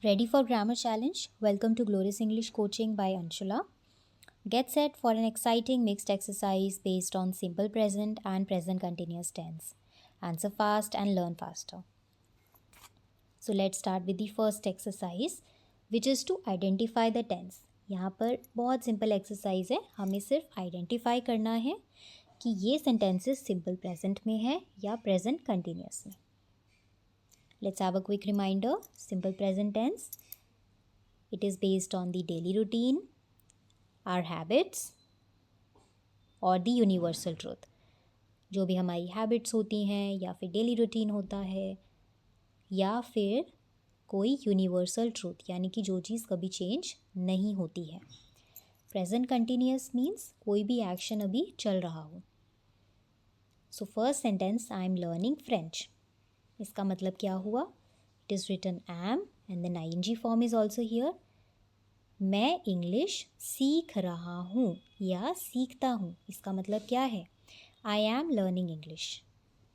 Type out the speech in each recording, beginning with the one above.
Ready for grammar challenge? Welcome to Glorious English Coaching by Anshula. Get set for an exciting mixed exercise based on simple present and present continuous tense. Answer fast and learn faster. So let's start with the first exercise, which is to identify the tense. यहाँ पर बहुत simple exercise है, हमें सिर्फ identify करना है कि ये सेंटेंसेस सिंपल प्रेजेंट में है या प्रेजेंट कंटिन्यूस में. Let's have a quick reminder. Simple present tense. It is based on the daily routine, our habits और the universal truth. जो भी हमारी हैबिट्स होती हैं या फिर डेली रूटीन होता है या फिर कोई यूनिवर्सल ट्रूथ यानी कि जो चीज़ कभी चेंज नहीं होती है. प्रेजेंट कंटिन्यूस मीन्स कोई भी एक्शन अभी चल रहा हो. So first sentence, I am learning French. इसका मतलब क्या हुआ? It is written am and then ING form is also here. मैं इंग्लिश सीख रहा हूँ या सीखता हूँ. इसका मतलब क्या है? I am learning English.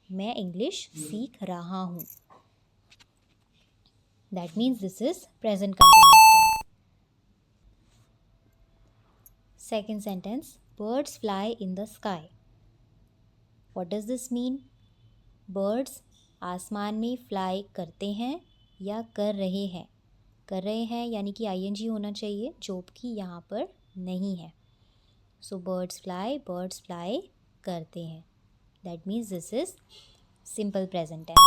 मैं इंग्लिश सीख रहा हूँ. That means this is present continuous tense. Second sentence, birds fly in the sky. What does this mean? Birds आसमान में फ्लाई करते हैं या कर रहे हैं. कर रहे हैं यानी कि आईएनजी होना चाहिए, जो कि यहाँ पर नहीं है. सो बर्ड्स फ्लाई करते हैं. That means this is simple present tense.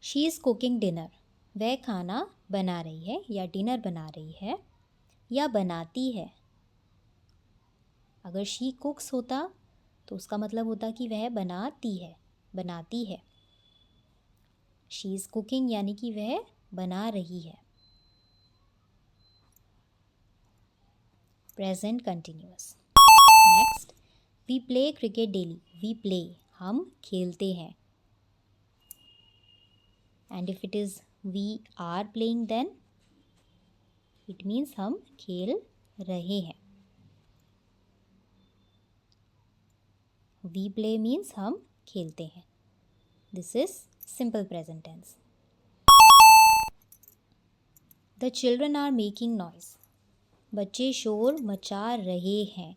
She is cooking dinner. वह खाना बना रही है या डिनर बना रही है या बनाती है. अगर शी कुक्स होता तो उसका मतलब होता कि वह बनाती है. शी इज़ कुकिंग यानी कि वह बना रही है. Present continuous. Next, we play cricket daily. We play, हम खेलते हैं. And if it is we are playing then it means हम खेल रहे हैं. वी प्ले मीन्स हम खेलते हैं. This is simple present tense. The children are making noise. बच्चे शोर मचा रहे हैं.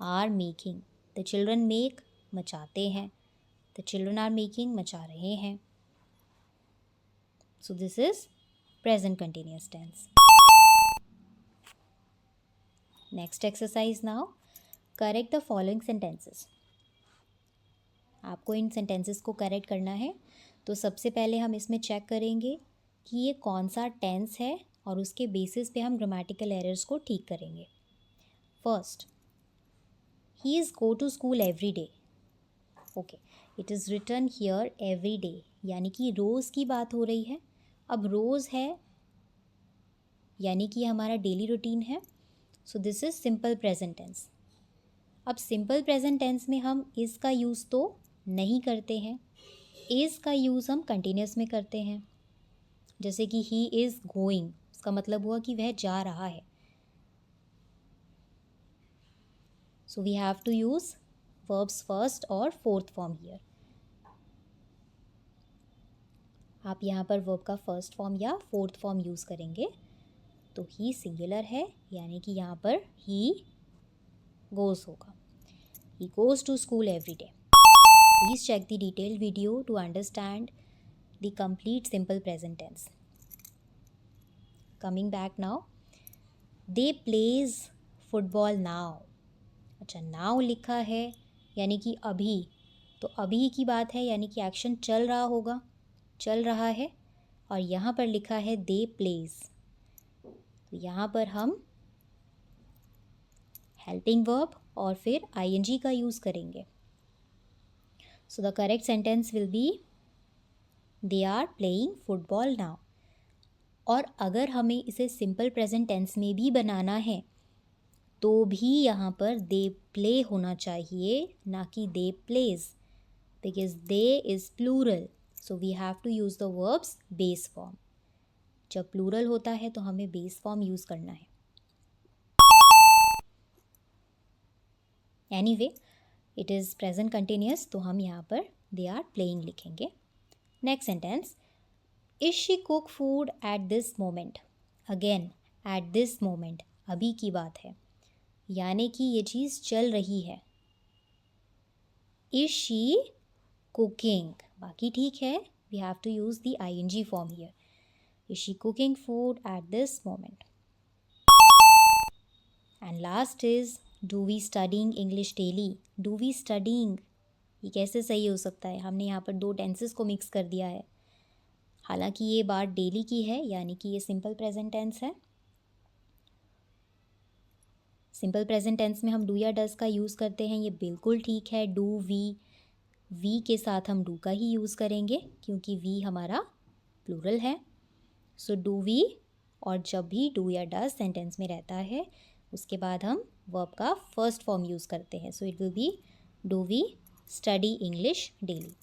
Are making, the children make मचाते हैं. द चिल्ड्रन आर मेकिंग मचा रहे हैं. So this is present continuous tense. Next exercise now, correct the following sentences. आपको इन सेंटेंसेस को करेक्ट करना है. तो सबसे पहले हम इसमें चेक करेंगे कि ये कौन सा टेंस है और उसके बेसिस पे हम ग्रामेटिकल एरर्स को ठीक करेंगे. First, he is go to school every day. Okay, it is written here every day यानी कि रोज़ की बात हो रही है. अब रोज़ है यानी कि हमारा डेली रूटीन है. So this is simple present tense. अब सिंपल प्रेजेंट टेंस में हम इज़ का यूज़ तो नहीं करते हैं. इज़ का यूज़ हम कंटिन्यूस में करते हैं. जैसे कि ही इज़ गोइंग, उसका मतलब हुआ कि वह जा रहा है. So we have to use verbs first और फोर्थ फॉर्म हियर. आप यहाँ पर वर्ब का फर्स्ट फॉर्म या फोर्थ फॉर्म यूज़ करेंगे. तो ही सिंगुलर है यानी कि यहाँ पर ही गोज़ होगा. He goes to school every day. Please check the detailed video to understand the complete simple present tense. Coming back now, they plays football now. अच्छा, now लिखा है यानी कि अभी, तो अभी की बात है यानी कि एक्शन चल रहा होगा, चल रहा है. और यहाँ पर लिखा है they plays, तो यहाँ पर हम हेल्पिंग वर्ब और फिर ing का यूज़ करेंगे. So the correct sentence will be they are playing football now. और अगर हमें इसे सिंपल प्रेजेंट टेंस में भी बनाना है तो भी यहाँ पर दे प्ले होना चाहिए, ना कि they plays, because they is plural. So we have to use the verbs base form. जब प्लूरल होता है तो हमें बेस फॉर्म यूज़ करना है. Anyway, it is present continuous, तो हम यहाँ पर दे आर प्लेइंग लिखेंगे. Next sentence, is she cook food at this moment? Again at this moment, अभी की बात है, यानी कि ये चीज़ चल रही है. इज शी कुकिंग, बाकी ठीक है, we have to use the ing form here. Is she cooking food at this moment? And last is do we studying English daily? Do we studying, ये कैसे सही हो सकता है? हमने यहाँ पर दो टेंसेस को मिक्स कर दिया है. हालांकि ये बात डेली की है, यानी कि ये सिंपल प्रेजेंट टेंस है. सिंपल प्रेजेंट टेंस में हम डू या डज का यूज़ करते हैं, ये बिल्कुल ठीक है. डू वी के साथ हम डू का ही यूज़ करेंगे क्योंकि वी हमारा प्लूरल है. सो डू वी, और जब भी डू या डज सेंटेंस में रहता है उसके बाद हम वर्ब का फर्स्ट फॉर्म यूज़ करते हैं. So it will be do we study English daily.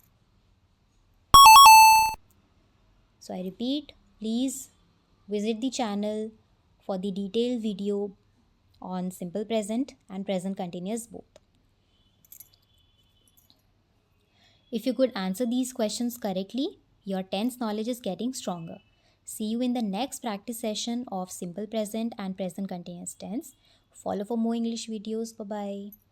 So I repeat, please visit the channel for the detailed video on simple present and present continuous both. If you could answer these questions correctly, your tense knowledge is getting stronger. See you in the next practice session of simple present and present continuous tense. Follow for more English videos. Bye bye.